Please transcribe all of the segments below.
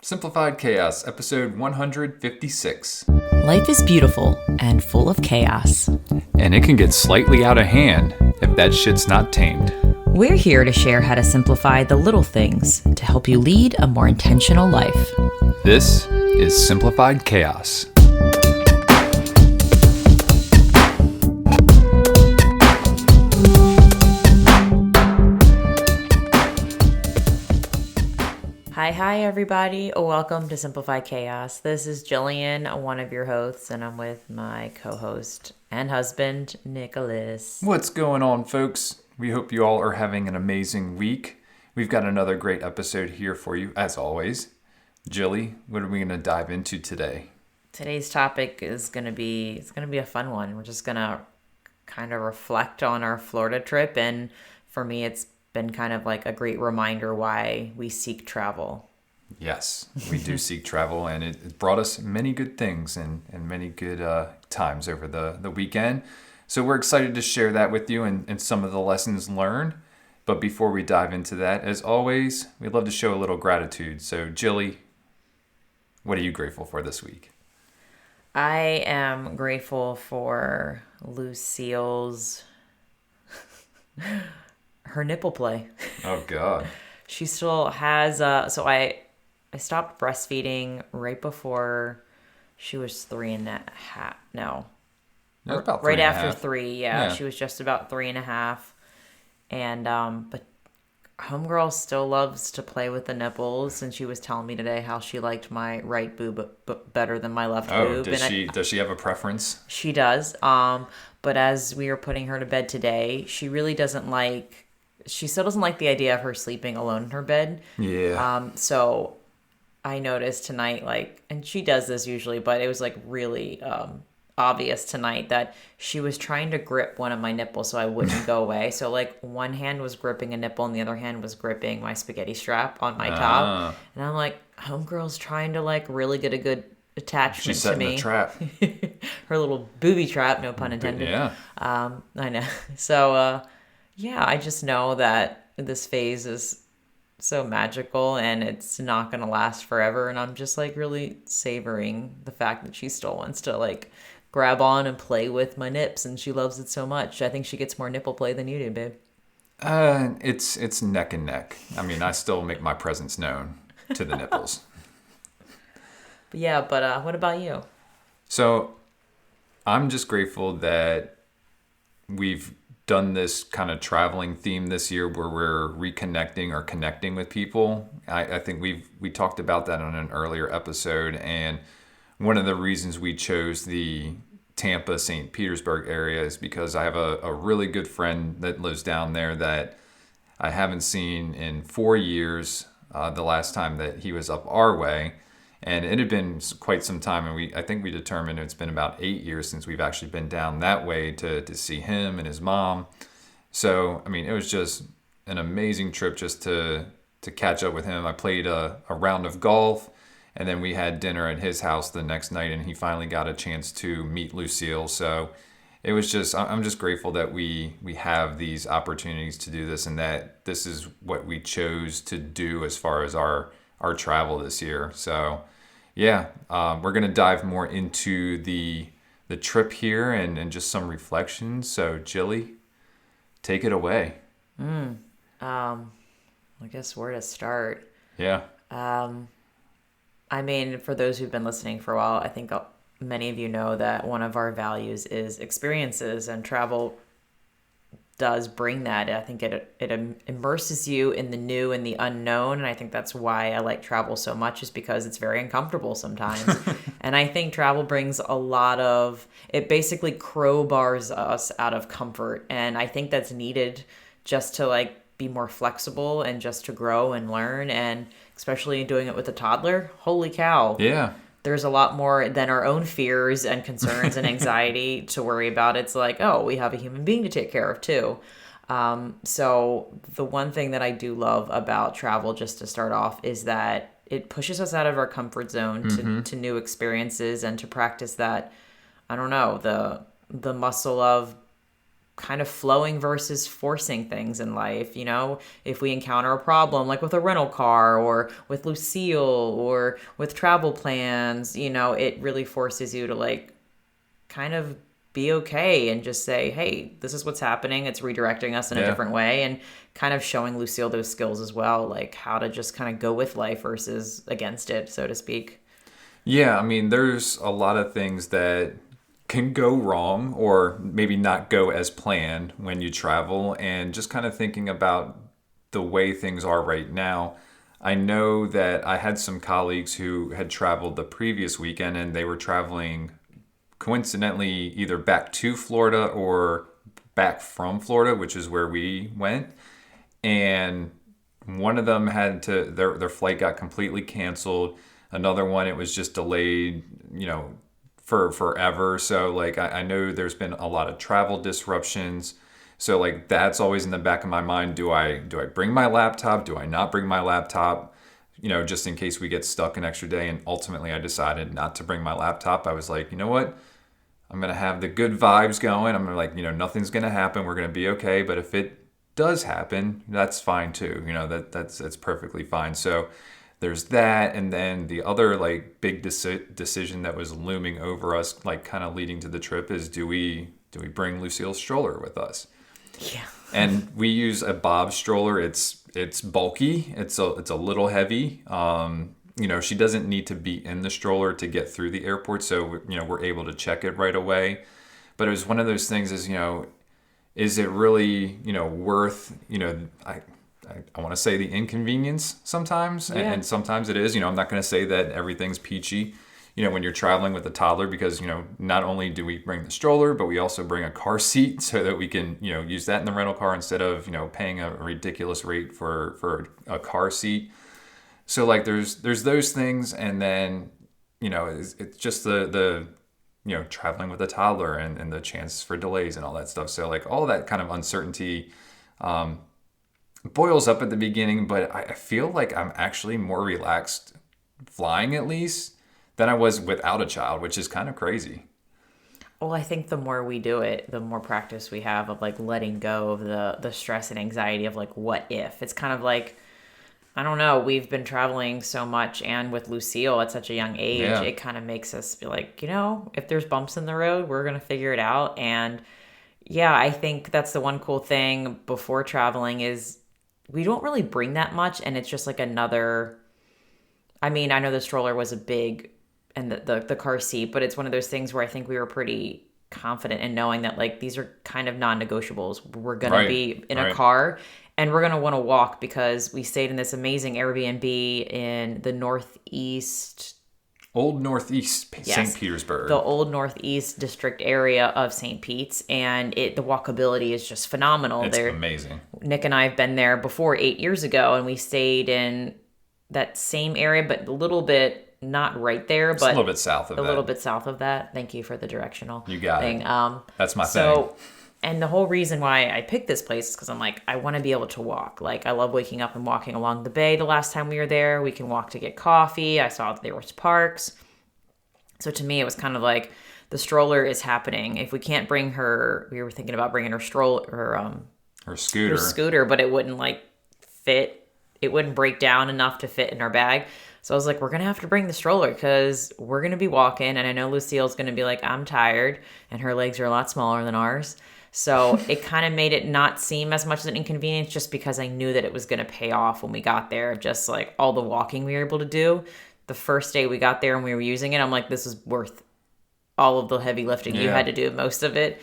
Simplified Chaos, episode 156. Life is beautiful and full of chaos. And it can get slightly out of hand if that shit's not tamed. We're here to share how to simplify the little things to help you lead a more intentional life. This is Simplified Chaos. Hi everybody. Welcome to Simplify Chaos. This is Jillian, one of your hosts, and I'm with my co-host and husband, Nicholas. What's going on, folks? We hope you all are having an amazing week. We've got another great episode here for you, as always. Jilly, what are we going to dive into today? Today's topic is going to be a fun one. We're just going to kind of reflect on our Florida trip, and for me, it's been kind of like a great reminder why we seek travel. Yes, we do seek travel, and it brought us many good things and many good times over the weekend. So we're excited to share that with you and some of the lessons learned. But before we dive into that, as always, we'd love to show a little gratitude. So Jilly, what are you grateful for this week? I am grateful for Lucille's her nipple play. Oh God. She still has so I stopped breastfeeding right before she was 3.5. No. About right 3.5. after 3, yeah. She was just about 3.5. And but homegirl still loves to play with the nipples, and she was telling me today how she liked my right boob better than my left boob. Does she have a preference? She does. But as we were putting her to bed today, she still doesn't like the idea of her sleeping alone in her bed. Yeah. So I noticed tonight, and she does this usually, but it was really obvious tonight that she was trying to grip one of my nipples so I wouldn't go away. So one hand was gripping a nipple and the other hand was gripping my spaghetti strap on my top. And I'm like, homegirl's trying to really get a good attachment She's to setting me. a trap. Her little booby trap, no pun intended. Yeah. I know. So I just know that this phase is so magical and it's not going to last forever. And I'm just really savoring the fact that she still wants to grab on and play with my nips, and she loves it so much. I think she gets more nipple play than you do, babe. It's neck and neck. I mean, I still make my presence known to the nipples. But what about you? So I'm just grateful that we've done this kind of traveling theme this year where we're reconnecting or connecting with people. I think we talked about that on an earlier episode, and one of the reasons we chose the Tampa, St. Petersburg area is because I have a really good friend that lives down there that I haven't seen in 4 years, the last time that he was up our way. And it had been quite some time, and I think we determined it's been about 8 years since we've actually been down that way to see him and his mom. So, I mean, it was just an amazing trip just to catch up with him. I played a round of golf, and then we had dinner at his house the next night, and he finally got a chance to meet Lucille. So it was I'm just grateful that we have these opportunities to do this, and that this is what we chose to do as far as our travel this year. So we're going to dive more into the trip here and just some reflections. So Jilly, take it away. I guess where to start. Yeah. I mean, for those who've been listening for a while, I think many of you know that one of our values is experiences, and travel does bring that. I think it immerses you in the new and the unknown, and I think that's why I like travel so much, is because it's very uncomfortable sometimes. And I think travel brings it basically crowbars us out of comfort, and I think that's needed just to be more flexible and just to grow and learn, and especially doing it with a toddler. Holy cow. Yeah. There's a lot more than our own fears and concerns and anxiety to worry about. It's we have a human being to take care of too. So the one thing that I do love about travel, just to start off, is that it pushes us out of our comfort zone to new experiences and to practice that, I don't know, the muscle of kind of flowing versus forcing things in life. You know, if we encounter a problem like with a rental car or with Lucille or with travel plans, you know, it really forces you to like kind of be okay and just say, hey, this is what's happening. It's redirecting us in a Yeah. different way, and kind of showing Lucille those skills as well, like how to just kind of go with life versus against it, so to speak. Yeah, I mean, there's a lot of things that can go wrong or maybe not go as planned when you travel. And just kind of thinking about the way things are right now, I know that I had some colleagues who had traveled the previous weekend and they were traveling coincidentally either back to Florida or back from Florida, which is where we went. And one of them had to their flight got completely canceled. Another one, it was just delayed, for forever. So like I know there's been a lot of travel disruptions. So like that's always in the back of my mind. Do I bring my laptop? Do I not bring my laptop? Just in case we get stuck an extra day. And ultimately I decided not to bring my laptop. I was like, you know what? I'm gonna have the good vibes going. I'm gonna like, nothing's gonna happen. We're gonna be okay. But if it does happen, that's fine too. That's perfectly fine. So there's that, and then the other like big decision that was looming over us, like kind of leading to the trip, is do we bring Lucille's stroller with us? Yeah. And we use a Bob stroller. It's bulky. It's a little heavy. She doesn't need to be in the stroller to get through the airport, so we're able to check it right away. But it was one of those things. Is it really worth I want to say the inconvenience sometimes, Yeah. and sometimes it is. I'm not going to say that everything's peachy. When you're traveling with a toddler, because not only do we bring the stroller, but we also bring a car seat so that we can use that in the rental car instead of paying a ridiculous rate for a car seat. So like there's those things, and then it's just the traveling with a toddler and the chance for delays and all that stuff. So like all that kind of uncertainty boils up at the beginning, but I feel like I'm actually more relaxed flying, at least, than I was without a child, which is kind of crazy. Well, I think the more we do it, the more practice we have of like letting go of the stress and anxiety of like, what if? It's kind of like, I don't know, we've been traveling so much, and with Lucille at such a young age, Yeah. it kind of makes us be like, if there's bumps in the road, we're going to figure it out. And yeah, I think that's the one cool thing before traveling is we don't really bring that much, and it's just like another. I mean, I know the stroller was a big, and the car seat, but it's one of those things where I think we were pretty confident in knowing that like these are kind of non-negotiables. We're gonna Right. be in a Right. car, and we're gonna want to walk because we stayed in this amazing Airbnb in the northeast. Old Northeast Yes. St. Petersburg. The old northeast district area of St. Pete's, and the walkability is just phenomenal. It's There, amazing. Nick and I have been there before 8 years ago, and we stayed in that same area, but a little bit not right there, It's a but little bit south of a that. little bit south of that. Thank you for the directional You got thing. it. That's my So, thing. and the whole reason why I picked this place is because I'm like, I want to be able to walk. Like, I love waking up and walking along the bay. The last time we were there, we can walk to get coffee. I saw that there was parks. So to me, it was kind of like the stroller is happening. If we can't bring her, we were thinking about bringing her Her scooter. her scooter, but it wouldn't like fit. It wouldn't break down enough to fit in our bag. So I was like, we're going to have to bring the stroller because we're going to be walking. And I know Lucille's going to be like, I'm tired. And her legs are a lot smaller than ours. So it kind of made it not seem as much as an inconvenience just because I knew that it was going to pay off when we got there. Just like all the walking we were able to do. The first day we got there and we were using it, I'm like, this is worth all of the heavy lifting you Yeah. had to do, most of it.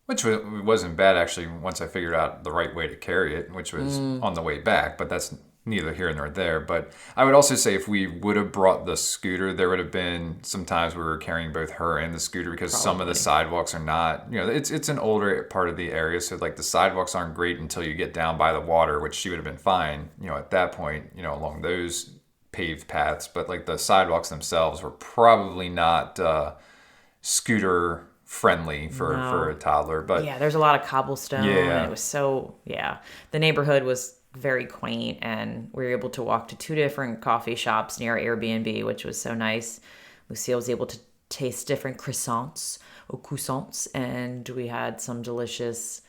Which wasn't bad, actually, once I figured out the right way to carry it, which was on the way back. But that's neither here nor there. But I would also say if we would have brought the scooter, there would have been some times we were carrying both her and the scooter because some of the Probably. sidewalks are not, it's an older part of the area. So like the sidewalks aren't great until you get down by the water, which she would have been fine, at that point, along those paved paths. But like the sidewalks themselves were probably not scooter friendly for a toddler. But Yeah, there's a lot of cobblestone. Yeah. And it was so, yeah. The neighborhood was very quaint, and we were able to walk to two different coffee shops near our Airbnb, which was so nice. Lucille was able to taste different croissants or croissants, and we had some delicious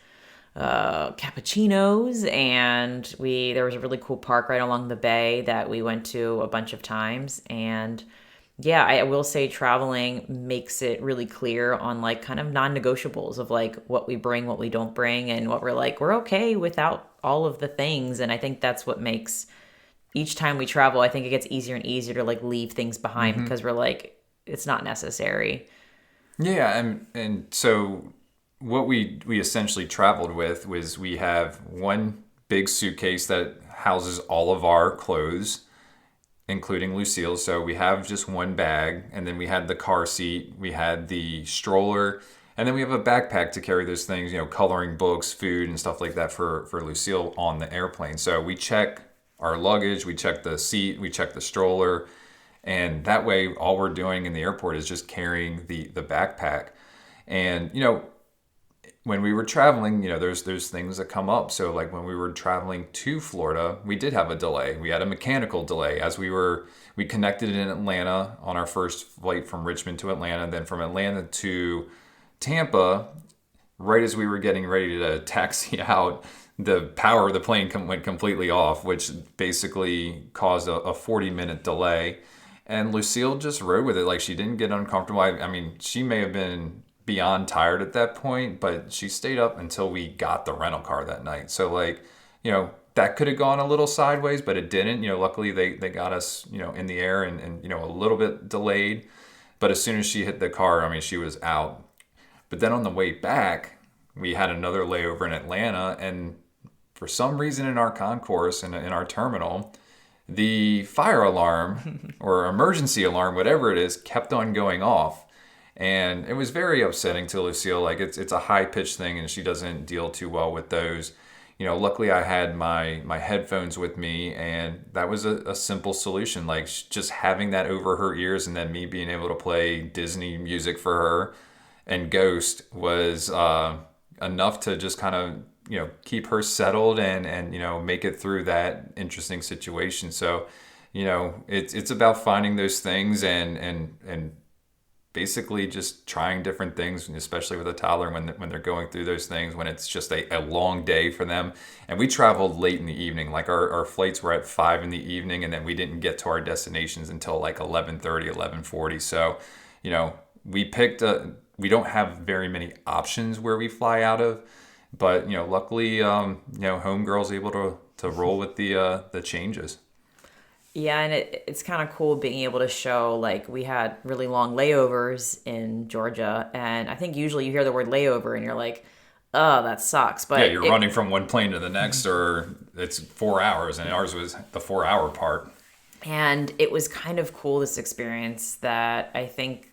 cappuccinos, and we there was a really cool park right along the bay that we went to a bunch of times. And yeah, I will say traveling makes it really clear on like kind of non-negotiables of like what we bring, what we don't bring, and what we're okay without all of the things. And I think that's what makes each time we travel, I think it gets easier and easier to like leave things behind because we're like, it's not necessary. Yeah, and so what we essentially traveled with was we have one big suitcase that houses all of our clothes, including Lucille. So we have just one bag, and then we had the car seat, we had the stroller, and then we have a backpack to carry those things, coloring books, food, and stuff like that for Lucille on the airplane. So we check our luggage, we check the seat, we check the stroller, and that way all we're doing in the airport is just carrying the backpack. And when we were traveling, there's things that come up. So like when we were traveling to Florida, we did have a delay. We had a mechanical delay as we connected in Atlanta on our first flight from Richmond to Atlanta, then from Atlanta to Tampa. Right as we were getting ready to taxi out, the power of the plane went completely off, which basically caused a 40-minute delay. And Lucille just rode with it. Like, she didn't get uncomfortable. I mean, she may have been beyond tired at that point, but she stayed up until we got the rental car that night. So like, that could have gone a little sideways, but it didn't. Luckily they got us, in the air and a little bit delayed. But as soon as she hit the car, I mean, she was out. But then on the way back, we had another layover in Atlanta, and for some reason in our concourse in our terminal, the fire alarm or emergency alarm, whatever it is, kept on going off. And it was very upsetting to Lucille. Like, it's a high pitched thing, and she doesn't deal too well with those. Luckily I had my headphones with me, and that was a simple solution. Like, just having that over her ears, and then me being able to play Disney music for her and Ghost was enough to just kind of keep her settled and make it through that interesting situation. So it's about finding those things and basically just trying different things, especially with a toddler when they're going through those things, when it's just a long day for them. And we traveled late in the evening. Like, our flights were at 5 in the evening, and then we didn't get to our destinations until like 11:30, 11:40. So we don't have very many options where we fly out of, but luckily homegirl's able to roll with the changes. Yeah, and it's kind of cool being able to show, like, we had really long layovers in Georgia, and I think usually you hear the word layover and you're like, oh, that sucks. But yeah, you're running from one plane to the next, or it's 4 hours, and ours was the 4 hour part. And it was kind of cool, this experience, that I think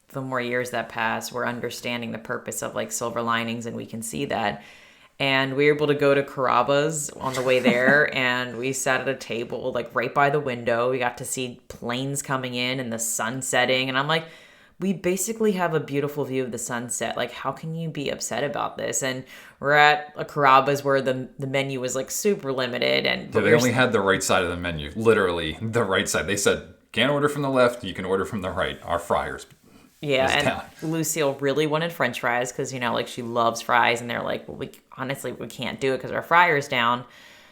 the more years that pass, we're understanding the purpose of like silver linings, and we can see that. And we were able to go to Carrabba's on the way there, and we sat at a table like right by the window. We got to see planes coming in and the sun setting, and I'm like, we basically have a beautiful view of the sunset. Like, how can you be upset about this? And we're at a Carrabba's where the menu was like super limited, and they only had the right side of the menu, literally the right side. They said, can't order from the left, you can order from the right. Our fryers. Yeah, and Lucille really wanted French fries because, like, she loves fries, and they're like, well, we can't do it because our fryer's down.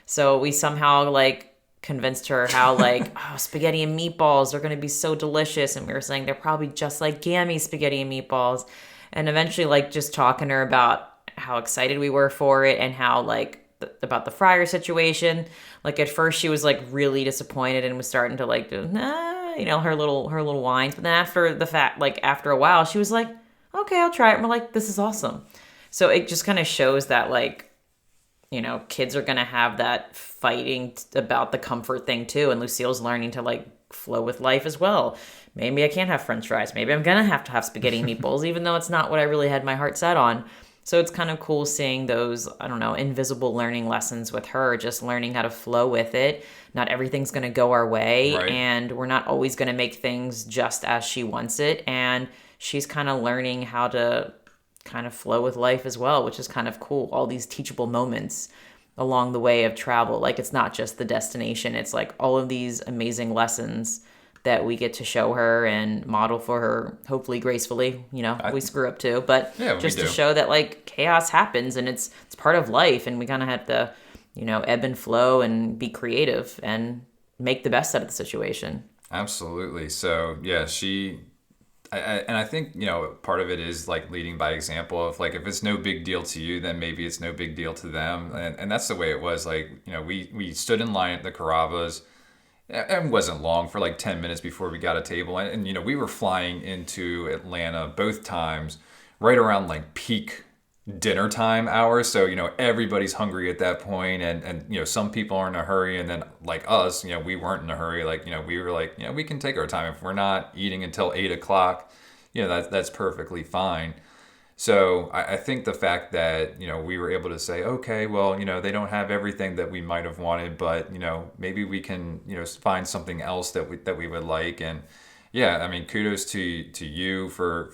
So we somehow like convinced her how like, oh, spaghetti and meatballs are going to be so delicious, and we were saying they're probably just like Gammy spaghetti and meatballs, and eventually like just talking to her about how excited we were for it and how like about the fryer situation. Like, at first she was like really disappointed and was starting to like do her little whines, but then after a while she was like, okay, I'll try it. And we're like, this is awesome. So it just kind of shows that like, kids are gonna have that fighting about the comfort thing too, and Lucille's learning to like flow with life as well. Maybe I can't have French fries, maybe I'm gonna have to have spaghetti and meatballs, even though it's not what I really had my heart set on. So it's kind of cool seeing those, I don't know, invisible learning lessons with her, just learning how to flow with it. Not everything's going to go our way, right, and we're not always going to make things just as she wants it. And she's kind of learning how to kind of flow with life as well, which is kind of cool. All these teachable moments along the way of travel. Like, it's not just the destination. It's like all of these amazing lessons that we get to show her and model for her, hopefully gracefully. We screw up too, but Yeah, we just to do. show that like chaos happens and it's part of life, and we kind of have to, ebb and flow and be creative and make the best out of the situation. Absolutely. So yeah, and I think part of it is like leading by example of like if it's no big deal to you, then maybe it's no big deal to them, and that's the way it was. Like we stood in line at the Caravas, and wasn't long, for like 10 minutes before we got a table, and we were flying into Atlanta both times right around like peak dinner time hours, so everybody's hungry at that point, and some people are in a hurry, and then like us, we weren't in a hurry, like we were like, we can take our time. If we're not eating until 8 o'clock, that's perfectly fine. So I think the fact that we were able to say, okay, well, they don't have everything that we might have wanted, but maybe we can find something else that we would like. And yeah, I mean, kudos to you for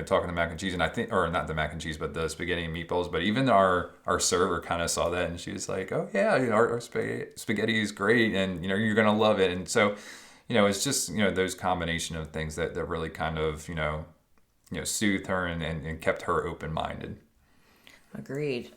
talking the mac and cheese, and I think, or not the mac and cheese, but the spaghetti and meatballs. But even our server kind of saw that, and she was like, "Oh yeah, our spaghetti is great, and you're gonna love it." And so, it's just those combination of things that really kind of soothed her and kept her open minded. Agreed.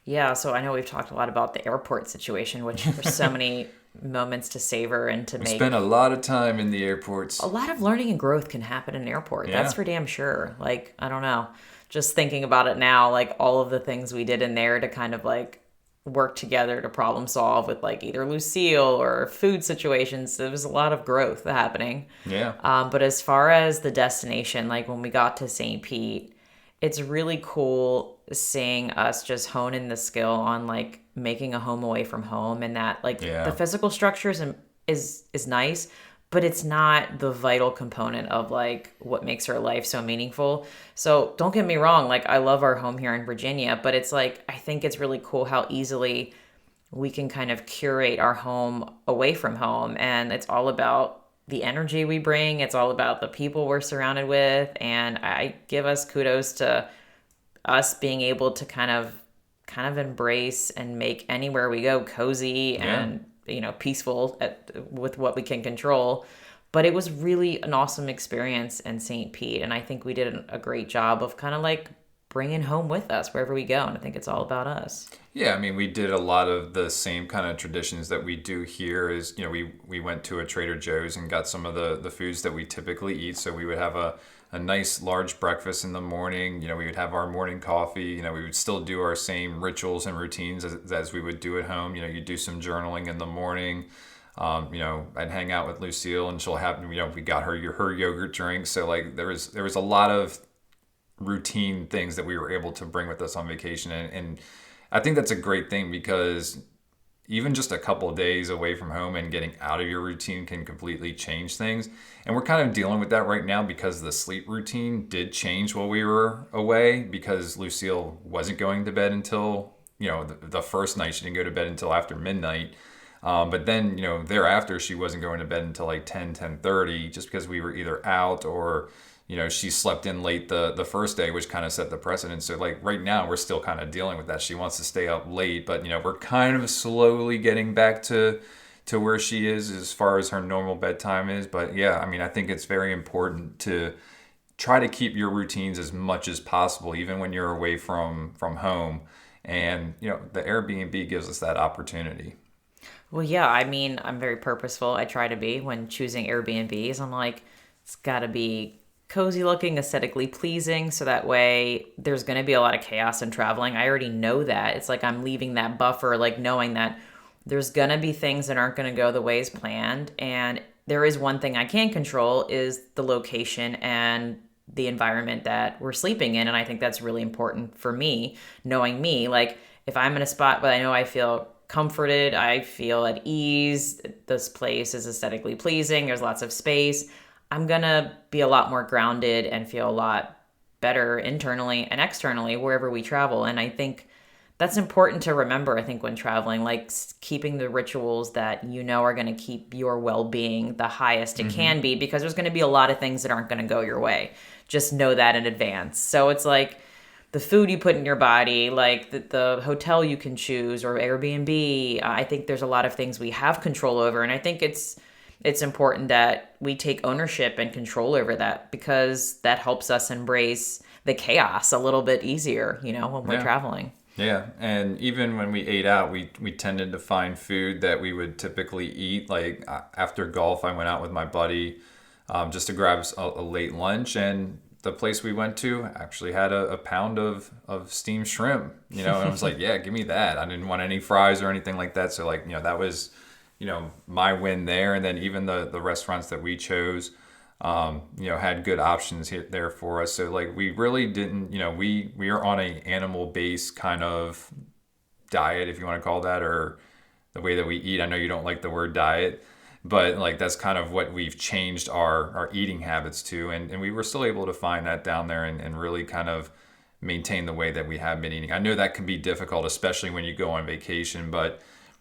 Yeah, so I know we've talked a lot about the airport situation, which there's so many moments to savor and to We make. spent a lot of time in the airports. A lot of learning and growth can happen in an airport. Yeah. That's for damn sure. Like, I don't know. Just thinking about it now, like all of the things we did in there to kind of like work together to problem solve with like either Lucille or food situations, there was a lot of growth happening. Yeah. But as far as the destination, like when we got to St. Pete, it's really cool seeing us just hone in the skill on like making a home away from home, and that like Yeah. the physical structures is nice, but it's not the vital component of like what makes our life so meaningful. So don't get me wrong, like I love our home here in Virginia, but it's like I think it's really cool how easily we can kind of curate our home away from home, and it's all about the energy we bring. It's all about the people we're surrounded with, and I give us kudos to us being able to kind of embrace and make anywhere we go cozy Yeah. and peaceful with what we can control. But it was really an awesome experience in St. Pete, and I think we did a great job of kind of like bringing home with us wherever we go, and I think it's all about us. Yeah, I mean, we did a lot of the same kind of traditions that we do here. Is we went to a Trader Joe's and got some of the foods that we typically eat. So we would have a nice large breakfast in the morning. We would have our morning coffee. We would still do our same rituals and routines as we would do at home. You do some journaling in the morning. I'd hang out with Lucille, and she'll have we got her yogurt drink. So like there was a lot of routine things that we were able to bring with us on vacation, and I think that's a great thing, because even just a couple of days away from home and getting out of your routine can completely change things. And we're kind of dealing with that right now, because the sleep routine did change while we were away, because Lucille wasn't going to bed until the first night. She didn't go to bed until after midnight. But then, thereafter, she wasn't going to bed until like 10:30, just because we were either out or, she slept in late the first day, which kind of set the precedent. So like right now, we're still kind of dealing with that. She wants to stay up late, but, we're kind of slowly getting back to where she is as far as her normal bedtime is. But yeah, I mean, I think it's very important to try to keep your routines as much as possible, even when you're away from home. And, the Airbnb gives us that opportunity. Well, yeah, I mean, I'm very purposeful. I try to be when choosing Airbnbs. I'm like, it's got to be cozy looking, aesthetically pleasing, so that way there's going to be a lot of chaos in traveling. I already know that. It's like I'm leaving that buffer, like knowing that there's going to be things that aren't going to go the way as planned. And there is one thing I can control is the location and the environment that we're sleeping in. And I think that's really important for me, knowing me. Like if I'm in a spot where I know I feel comforted, I feel at ease, this place is aesthetically pleasing, there's lots of space, I'm gonna be a lot more grounded and feel a lot better internally and externally wherever we travel. And I think that's important to remember, I think, when traveling, like keeping the rituals that are going to keep your well-being the highest it can be, because there's going to be a lot of things that aren't going to go your way. Just know that in advance. So it's like the food you put in your body, like the hotel you can choose, or Airbnb. I think there's a lot of things we have control over, and I think it's it's important that we take ownership and control over that, because that helps us embrace the chaos a little bit easier, when we're Yeah. traveling. Yeah, and even when we ate out, we tended to find food that we would typically eat. Like after golf, I went out with my buddy just to grab a late lunch, and the place we went to actually had a pound of steamed shrimp. And I was like, yeah, give me that. I didn't want any fries or anything like that. So like, that was, my win there. And then even the restaurants that we chose, had good options here there for us. So like we really didn't, we are on a animal based kind of diet, if you want to call that, or the way that we eat. I know you don't like the word diet, but like that's kind of what we've changed our eating habits to, and we were still able to find that down there and really kind of maintain the way that we have been eating. I know that can be difficult, especially when you go on vacation, but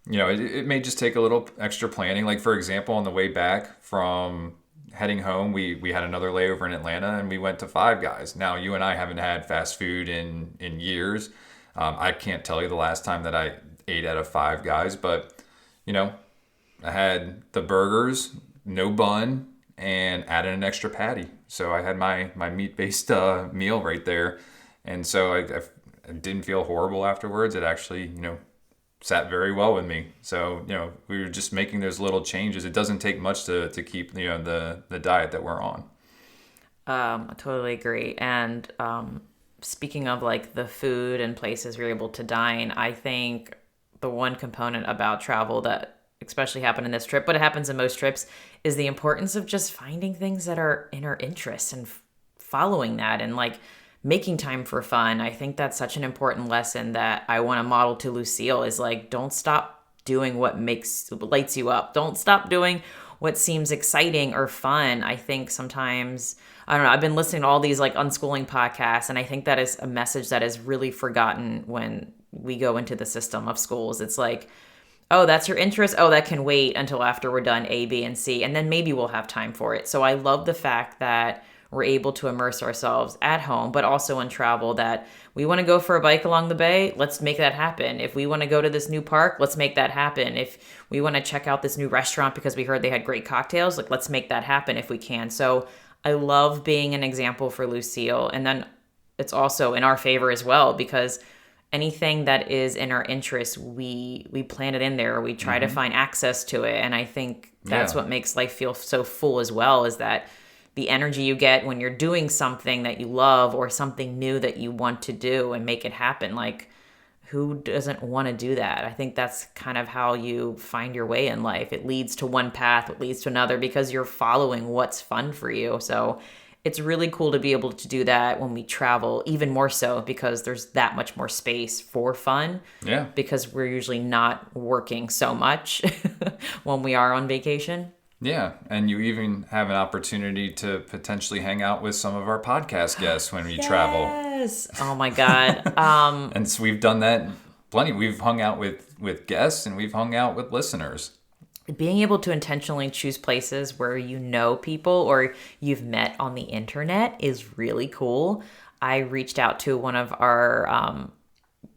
it may just take a little extra planning. Like for example, on the way back from heading home, we had another layover in Atlanta, and we went to Five Guys. Now, you and I haven't had fast food in years. I can't tell you the last time that I ate at a Five Guys, but I had the burgers, no bun, and added an extra patty. So I had my meat-based meal right there, and so I didn't feel horrible afterwards. It actually sat very well with me. So, we were just making those little changes. It doesn't take much to keep, the diet that we're on. I totally agree. And speaking of like the food and places you're able to dine, I think the one component about travel that especially happened in this trip, but it happens in most trips, is the importance of just finding things that are in our interests and following that, and like making time for fun. I think that's such an important lesson that I want to model to Lucille, is like, don't stop doing what lights you up. Don't stop doing what seems exciting or fun. I think sometimes, I don't know, I've been listening to all these like unschooling podcasts, and I think that is a message that is really forgotten when we go into the system of schools. It's like, oh, that's your interest. Oh, that can wait until after we're done A, B, and C, and then maybe we'll have time for it. So I love the fact that we're able to immerse ourselves at home, but also in travel, that we want to go for a bike along the bay, let's make that happen. If we want to go to this new park, let's make that happen. If we want to check out this new restaurant because we heard they had great cocktails, like let's make that happen if we can. So I love being an example for Lucille. And then it's also in our favor as well, because anything that is in our interest, we plan it in there. We try to find access to it. And I think that's what makes life feel so full as well, is that the energy you get when you're doing something that you love or something new that you want to do and make it happen. Like, who doesn't want to do that? I think that's kind of how you find your way in life. It leads to one path, it leads to another, because you're following what's fun for you. So it's really cool to be able to do that when we travel, even more so because there's that much more space for fun. Yeah. Because we're usually not working so much when we are on vacation. Yeah, and you even have an opportunity to potentially hang out with some of our podcast guests when we travel. Yes. Oh my God. And so we've done that plenty. We've hung out with guests, and we've hung out with listeners. Being able to intentionally choose places where you know people or you've met on the internet is really cool. I reached out to one of our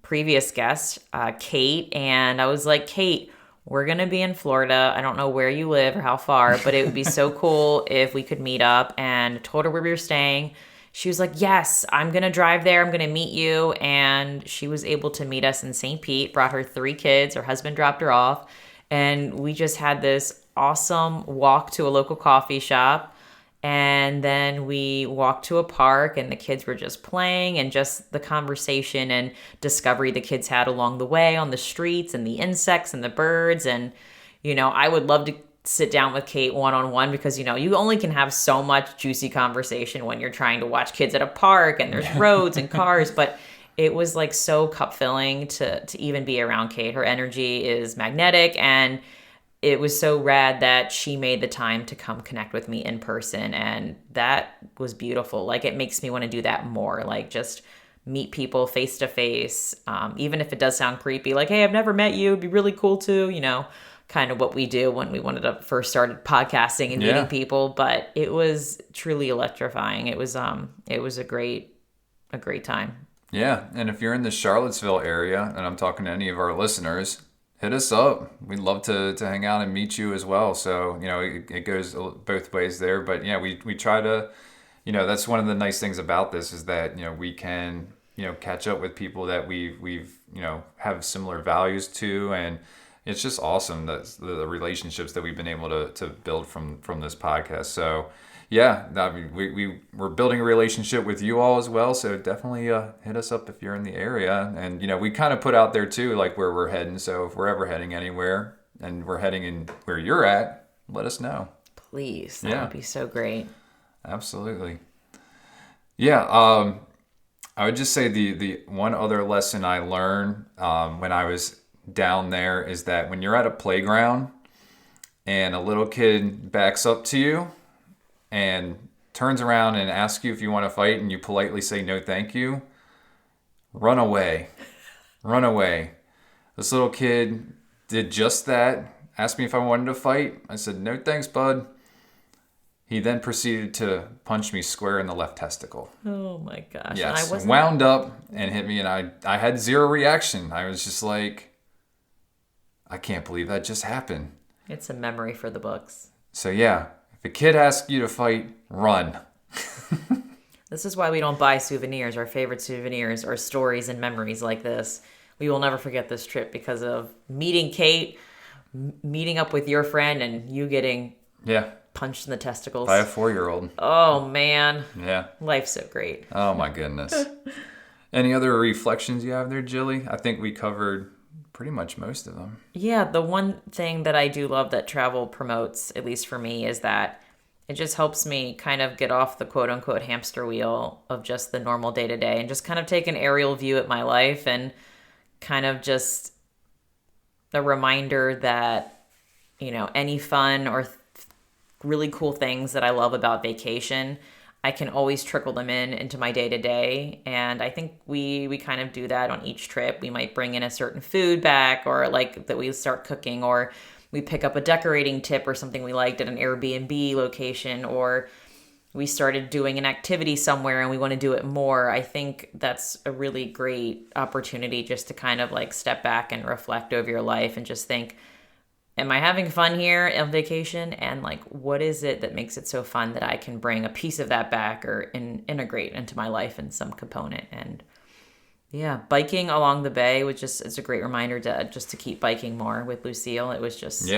previous guests, Kate, and I was like, Kate, we're going to be in Florida. I don't know where you live or how far, but it would be so cool if we could meet up, and told her where we were staying. She was like, yes, I'm going to drive there. I'm going to meet you. And she was able to meet us in St. Pete, brought her 3 kids. Her husband dropped her off. And we just had this awesome walk to a local coffee shop. And then we walked to a park, and the kids were just playing, and just the conversation and discovery the kids had along the way on the streets, and the insects and the birds. And, I would love to sit down with Kate one-on-one, because, you only can have so much juicy conversation when you're trying to watch kids at a park and there's roads and cars. But it was like so cup filling to even be around Kate. Her energy is magnetic, and it was so rad that she made the time to come connect with me in person. And that was beautiful. Like, it makes me want to do that more. Like, just meet people face to face. Even if it does sound creepy, like, hey, I've never met you. It'd be really cool to, kind of what we do when we wanted to first started podcasting and meeting people. But it was truly electrifying. It was a great time. Yeah. And if you're in the Charlottesville area, and I'm talking to any of our listeners, hit us up. We'd love to hang out and meet you as well. So, it goes both ways there. But yeah, we try to, that's one of the nice things about this is that, we can, catch up with people that we've, have similar values to. And it's just awesome that the relationships that we've been able to build from this podcast. So, yeah, I mean, we're building a relationship with you all as well. So definitely hit us up if you're in the area. And, we kind of put out there too, like where we're heading. So if we're ever heading anywhere and we're heading in where you're at, let us know. Please. That would be so great. Absolutely. Yeah. I would just say the one other lesson I learned when I was down there is that when you're at a playground and a little kid backs up to you and turns around and asks you if you want to fight and you politely say no thank you, run away. Run away. This little kid did just that, asked me if I wanted to fight. I said, no thanks, bud. He then proceeded to punch me square in the left testicle. Oh my gosh. Yes, wound up and hit me, and I had zero reaction. I was just like, I can't believe that just happened. It's a memory for the books. So yeah, if a kid asks you to fight, run. This is why we don't buy souvenirs. Our favorite souvenirs are stories and memories like this. We will never forget this trip because of meeting Kate, meeting up with your friend, and you getting punched in the testicles. By a 4-year-old. Oh, man. Yeah. Life's so great. Oh, my goodness. Any other reflections you have there, Jilly? I think we covered pretty much most of them. Yeah, the one thing that I do love that travel promotes, at least for me, is that it just helps me kind of get off the quote-unquote hamster wheel of just the normal day-to-day and just kind of take an aerial view at my life and kind of just a reminder that, any fun or really cool things that I love about vacation, I can always trickle them into my day-to-day. And I think we kind of do that on each trip. We might bring in a certain food back, or like that we start cooking, or we pick up a decorating tip or something we liked at an Airbnb location, or we started doing an activity somewhere and we want to do it more. I think that's a really great opportunity just to kind of like step back and reflect over your life and just think, am I having fun here on vacation? And like, what is it that makes it so fun that I can bring a piece of that back or integrate into my life in some component? And yeah, biking along the bay it's a great reminder to keep biking more with Lucille. It was just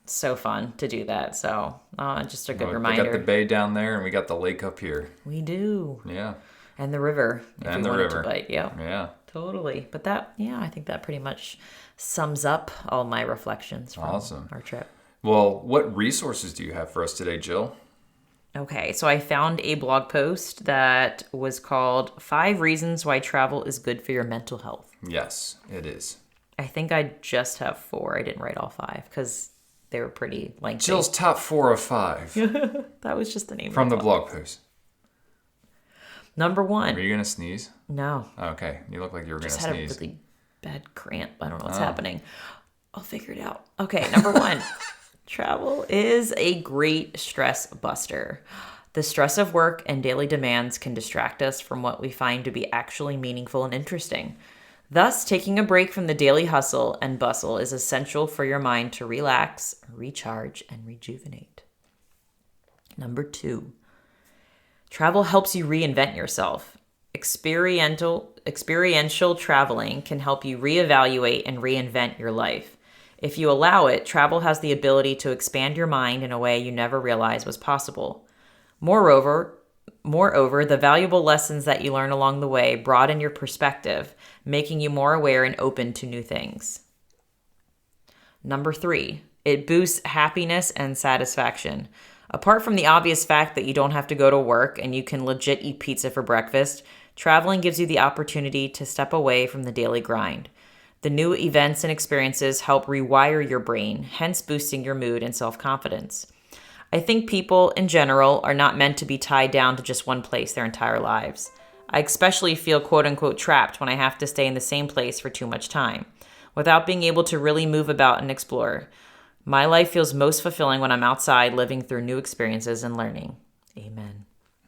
so fun to do that. So just a good reminder. We got the bay down there and we got the lake up here. We do. Yeah. And the river. And the river. To bike. Yeah. Yeah. Totally. But I think that pretty much sums up all my reflections from our trip. Well, what resources do you have for us today, Jill? Okay, so I found a blog post that was called 5 Reasons Why Travel is Good for Your Mental Health. Yes, it is. I think I just have 4. I didn't write all 5 because they were pretty lengthy. Jill's top 4 of 5. That was just the name from the blog post. Number 1. Were you going to sneeze? No. Okay, you look like you were going to sneeze. Just had a really bad cramp. I don't know what's happening. I'll figure it out. Okay, number 1. Travel is a great stress buster. The stress of work and daily demands can distract us from what we find to be actually meaningful and interesting. Thus, taking a break from the daily hustle and bustle is essential for your mind to relax, recharge, and rejuvenate. Number 2. Travel helps you reinvent yourself. Experiential traveling can help you reevaluate and reinvent your life. If you allow it, travel has the ability to expand your mind in a way you never realized was possible. Moreover, the valuable lessons that you learn along the way broaden your perspective, making you more aware and open to new things. Number 3, it boosts happiness and satisfaction. Apart from the obvious fact that you don't have to go to work and you can legit eat pizza for breakfast, traveling gives you the opportunity to step away from the daily grind. The new events and experiences help rewire your brain, hence boosting your mood and self-confidence. I think people in general are not meant to be tied down to just one place their entire lives. I especially feel quote-unquote trapped when I have to stay in the same place for too much time, without being able to really move about and explore. My life feels most fulfilling when I'm outside living through new experiences and learning. Amen.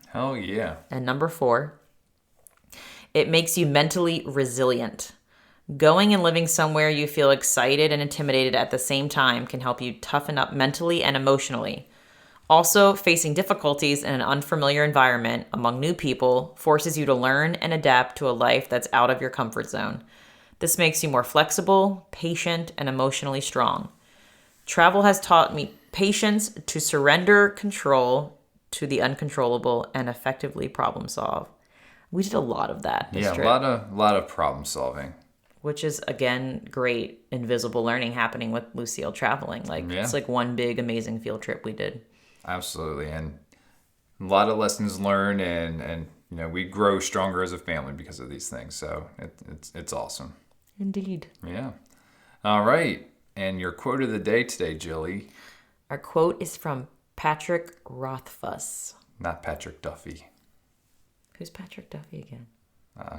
Hell yeah. And number 4, it makes you mentally resilient. Going and living somewhere you feel excited and intimidated at the same time can help you toughen up mentally and emotionally. Also, facing difficulties in an unfamiliar environment among new people forces you to learn and adapt to a life that's out of your comfort zone. This makes you more flexible, patient, and emotionally strong. Travel has taught me patience to surrender control to the uncontrollable and effectively problem solve. We did a lot of that this Yeah, trip, a lot of problem solving. which is, again, great invisible learning happening with Lucille traveling. Yeah. It's like one big amazing field trip we did. Absolutely. And a lot of lessons learned, and we grow stronger as a family because of these things. So it's awesome. Indeed. Yeah. All right. And your quote of the day today, Jilly. Our quote is from Patrick Rothfuss. Not Patrick Duffy. Who's Patrick Duffy again?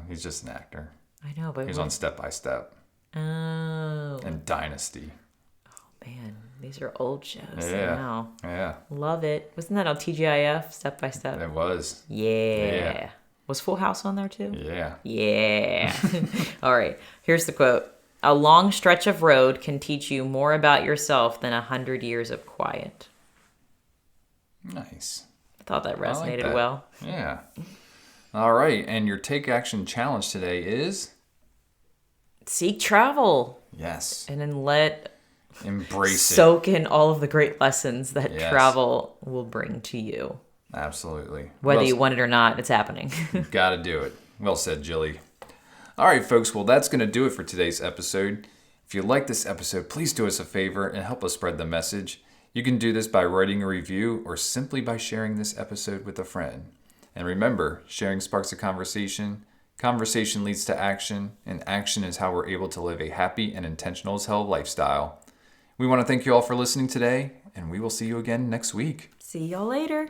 He's just an actor. I know, but He's on Step by Step Oh, and Dynasty. man, these are old shows. Yeah. I know. Yeah. Love it. Wasn't that on TGIF, Step by Step? It was. Yeah. Was Full House on there too? Yeah. Yeah. All right. Here's the quote. A long stretch of road can teach you more about yourself than 100 years of quiet. Nice. I thought that I like resonated that. well. Yeah. All right. And your take action challenge today is? Seek travel Yes. and then let Embrace it. soak in all of the great lessons that Yes. travel will bring to you. Absolutely. Whether you want it or not, it's happening. Got to do it. Well said, Jilly. All right, folks. Well, that's going to do it for today's episode. If you like this episode, please do us a favor and help us spread the message. You can do this by writing a review or simply by sharing this episode with a friend. And remember, sharing sparks a conversation. Conversation leads to action, and action is how we're able to live a happy and intentional as hell lifestyle. We want to thank you all for listening today, and we will see you again next week. See y'all later.